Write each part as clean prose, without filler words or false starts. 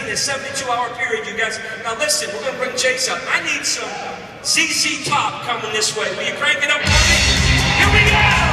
in a 72-hour period, you guys. Now listen, we're going to bring Jase up. I need some ZZ Top coming this way. Will you crank it up for me? Here we go!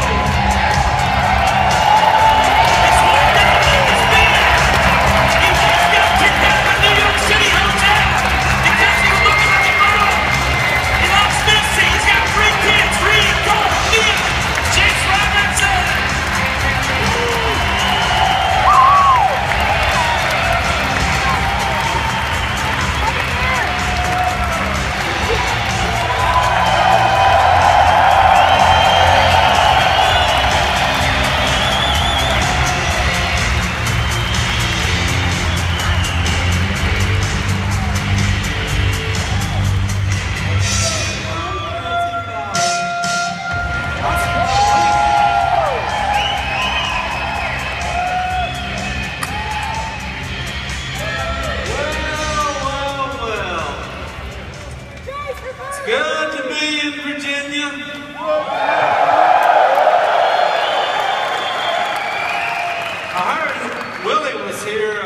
Good to be in Virginia. I heard Willie was here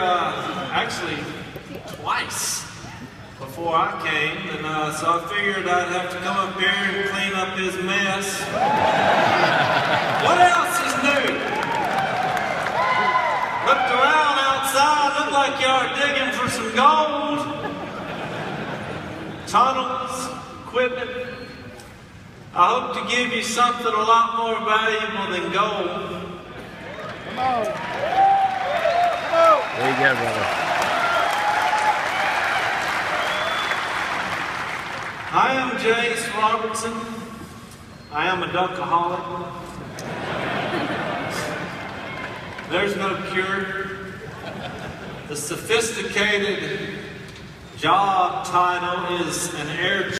actually twice before I came, and so I figured I'd have to come up here and clean up his mess. What else is new? Looked around outside, looked like y'all are digging for some gold. Tunnels, equipment. I hope to give you something a lot more valuable than gold. Come on. Come on. There you go, brother. I am Jase Robertson. I am a duckaholic. There's no cure. The sophisticated job title is an air